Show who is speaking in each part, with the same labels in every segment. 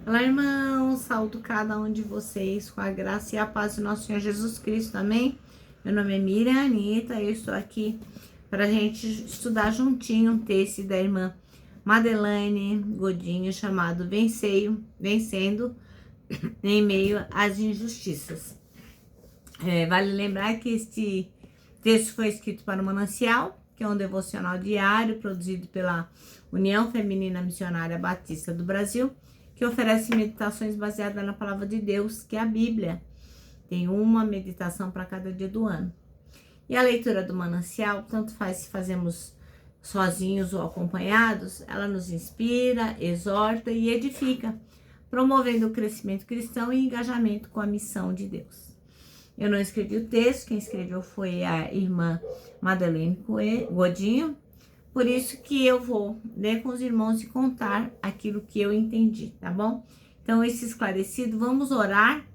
Speaker 1: Olá, irmãos, saúdo cada um de vocês com a graça e a paz do nosso Senhor Jesus Cristo, amém? Meu nome é Miriam Anitta, eu estou aqui para a gente estudar juntinho um texto da irmã Madeleine Godinho chamado Vencendo em Meio às Injustiças. Vale lembrar que este texto foi escrito para o Manancial, que é um devocional diário produzido pela União Feminina Missionária Batista do Brasil, que oferece meditações baseadas na palavra de Deus, que é a Bíblia. Tem uma meditação para cada dia do ano. E a leitura do Manancial, tanto faz se fazemos sozinhos ou acompanhados, ela nos inspira, exorta e edifica, promovendo o crescimento cristão e engajamento com a missão de Deus. Eu não escrevi o texto, quem escreveu foi a irmã Madeleine Godinho, por isso que eu vou ler com os irmãos e contar aquilo que eu entendi, tá bom? Então, esse esclarecido, vamos orar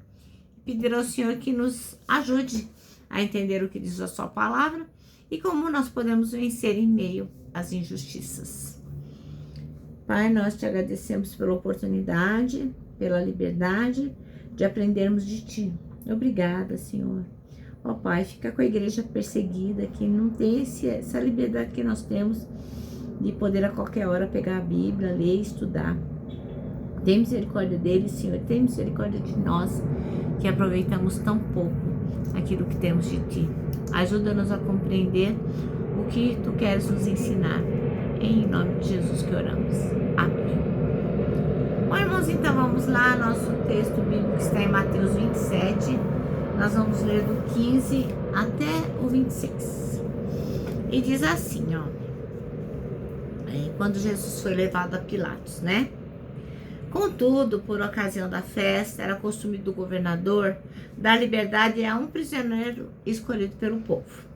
Speaker 1: e pedir ao Senhor que nos ajude a entender o que diz a sua palavra e como nós podemos vencer em meio às injustiças. Pai, nós te agradecemos pela oportunidade, pela liberdade de aprendermos de ti. Obrigada, Senhor. Ó Pai, fica com a igreja perseguida, que não tem essa liberdade que nós temos de poder a qualquer hora pegar a Bíblia, ler e estudar. Tem misericórdia deles, Senhor. Tem misericórdia de nós, que aproveitamos tão pouco aquilo que temos de Ti. Ajuda-nos a compreender o que Tu queres nos ensinar. Em nome de Jesus que oramos. Amém. Bom, irmãos, então vamos lá. Nosso texto bíblico está em Mateus 27. Nós vamos ler do 15 até o 26. E diz assim, ó. Quando Jesus foi levado a Pilatos, né? Contudo, por ocasião da festa, era costume do governador dar liberdade a um prisioneiro escolhido pelo povo.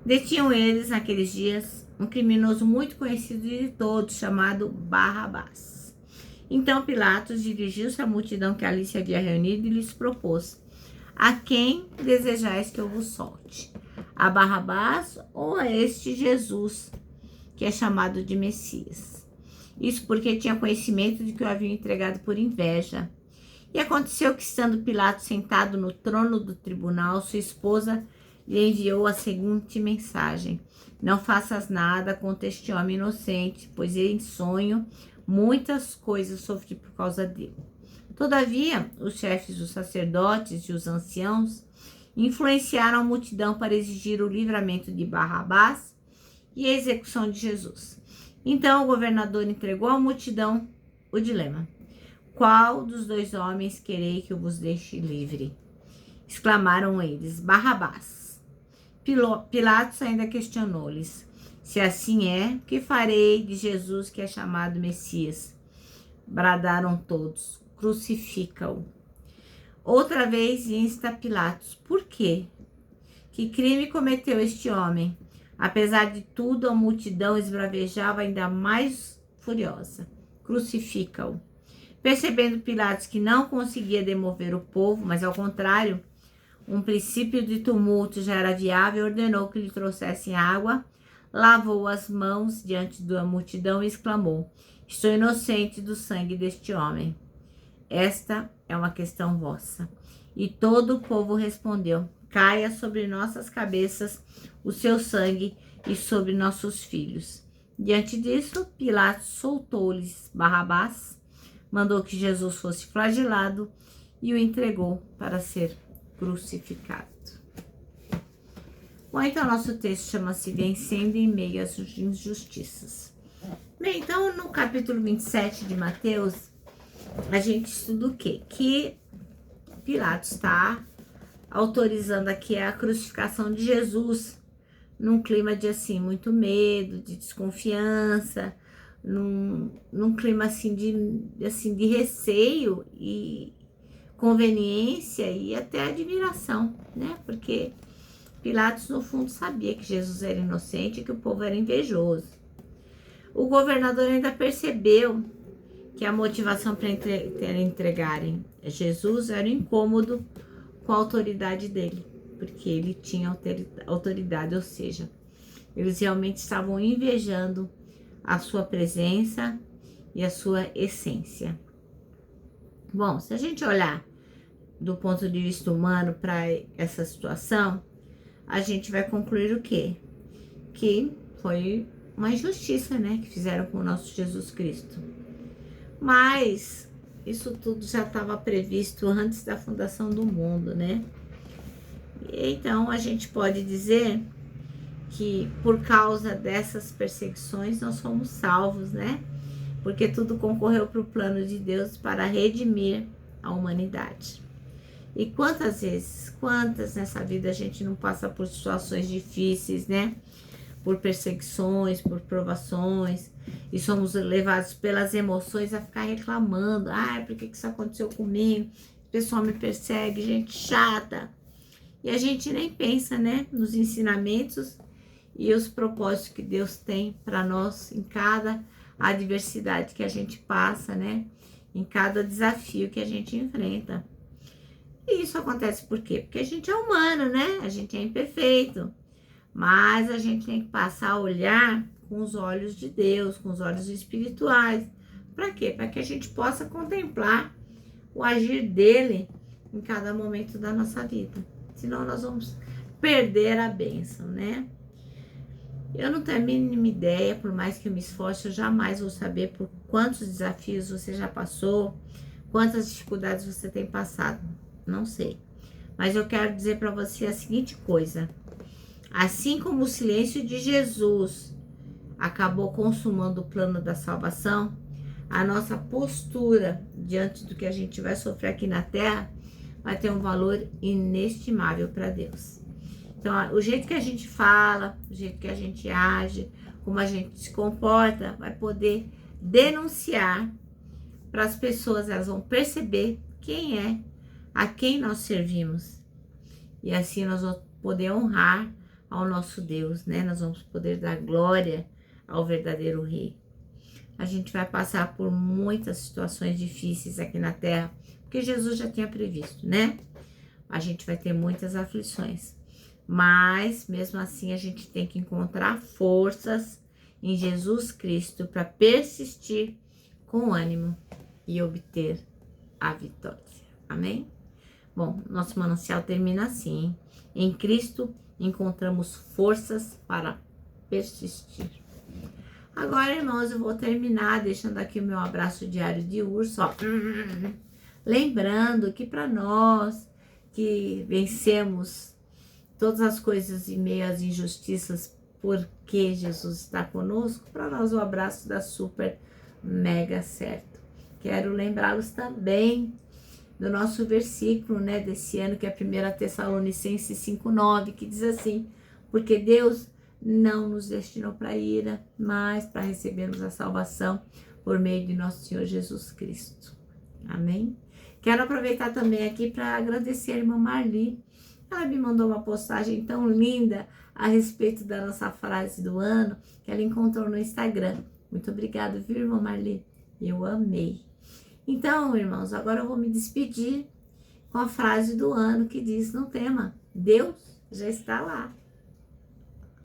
Speaker 1: Detinham eles, naqueles dias, um criminoso muito conhecido de todos, chamado Barrabás. Então Pilatos dirigiu-se à multidão que ali se havia reunido e lhes propôs: a quem desejais que eu vos solte? A Barrabás ou a este Jesus, que é chamado de Messias? Isso porque tinha conhecimento de que o haviam entregado por inveja. E aconteceu que, estando Pilatos sentado no trono do tribunal, sua esposa lhe enviou a seguinte mensagem: não faças nada contra este homem inocente, pois em sonho muitas coisas sofri por causa dele. Todavia, os chefes dos sacerdotes e os anciãos influenciaram a multidão para exigir o livramento de Barrabás e a execução de Jesus. Então o governador entregou à multidão o dilema: qual dos dois homens querei que eu vos deixe livre? Exclamaram eles: Barrabás. Pilatos ainda questionou-lhes: se assim é, que farei de Jesus que é chamado Messias? Bradaram todos: crucifica-o. Outra vez insta Pilatos: por quê? Que crime cometeu este homem? Apesar de tudo, a multidão esbravejava ainda mais furiosa: crucifica-o. Percebendo Pilatos que não conseguia demover o povo, mas ao contrário, um princípio de tumulto já era viável, ordenou que lhe trouxessem água, lavou as mãos diante da multidão e exclamou: estou inocente do sangue deste homem. Esta é uma questão vossa. E todo o povo respondeu: caia sobre nossas cabeças o seu sangue e sobre nossos filhos. Diante disso, Pilatos soltou-lhes Barrabás, mandou que Jesus fosse flagelado e o entregou para ser crucificado. Bom, então nosso texto chama-se Vencendo em Meio às Injustiças. Bem, então no capítulo 27 de Mateus, a gente estuda o quê? Que Pilatos está autorizando aqui a crucificação de Jesus num clima de assim, muito medo, de desconfiança, num clima assim de receio e conveniência e até admiração, né? Porque Pilatos, no fundo, sabia que Jesus era inocente e que o povo era invejoso. O governador ainda percebeu que a motivação para entregarem Jesus era o incômodo com a autoridade dele, porque ele tinha autoridade, ou seja, eles realmente estavam invejando a sua presença e a sua essência. Bom, se a gente olhar do ponto de vista humano para essa situação, a gente vai concluir o quê? Que foi uma injustiça, né, que fizeram com o nosso Jesus Cristo. Mas isso tudo já estava previsto antes da fundação do mundo, né? Então a gente pode dizer que por causa dessas perseguições nós fomos salvos, né? Porque tudo concorreu para o plano de Deus para redimir a humanidade. E quantas vezes, quantas nessa vida a gente não passa por situações difíceis, né? Por perseguições, por provações, e somos levados pelas emoções a ficar reclamando. Ai, por que isso aconteceu comigo? O pessoal me persegue, gente chata. E a gente nem pensa, né, nos ensinamentos e os propósitos que Deus tem para nós em cada adversidade que a gente passa, né? Em cada desafio que a gente enfrenta. E isso acontece por quê? Porque a gente é humano, né? A gente é imperfeito. Mas a gente tem que passar a olhar com os olhos de Deus, com os olhos espirituais. Para quê? Para que a gente possa contemplar o agir dele em cada momento da nossa vida. Senão nós vamos perder a bênção, né? Eu não tenho a mínima ideia, por mais que eu me esforce, eu jamais vou saber por quantos desafios você já passou, quantas dificuldades você tem passado. Não sei. Mas eu quero dizer para você a seguinte coisa. Assim como o silêncio de Jesus acabou consumando o plano da salvação, a nossa postura diante do que a gente vai sofrer aqui na terra vai ter um valor inestimável para Deus. Então, o jeito que a gente fala, o jeito que a gente age, como a gente se comporta, vai poder denunciar para as pessoas, elas vão perceber quem é, a quem nós servimos. E assim nós vamos poder honrar ao nosso Deus, né? Nós vamos poder dar glória ao verdadeiro Rei. A gente vai passar por muitas situações difíceis aqui na terra, porque Jesus já tinha previsto, né? A gente vai ter muitas aflições, mas mesmo assim a gente tem que encontrar forças em Jesus Cristo para persistir com ânimo e obter a vitória. Amém? Bom, nosso manancial termina assim, hein? Em Cristo encontramos forças para persistir. Agora, irmãos, eu vou terminar deixando aqui o meu abraço diário de urso, ó. Lembrando que para nós que vencemos todas as coisas em meio às injustiças, porque Jesus está conosco, para nós o abraço dá super mega certo. Quero lembrá-los também do nosso versículo, né, desse ano, que é 1 Tessalonicenses 5:9, que diz assim: porque Deus não nos destinou para a ira, mas para recebermos a salvação por meio de nosso Senhor Jesus Cristo. Amém? Quero aproveitar também aqui para agradecer a irmã Marli. Ela me mandou uma postagem tão linda a respeito da nossa frase do ano, que ela encontrou no Instagram. Muito obrigada, viu, irmã Marli? Eu amei. Então, irmãos, agora eu vou me despedir com a frase do ano que diz no tema: Deus já está lá.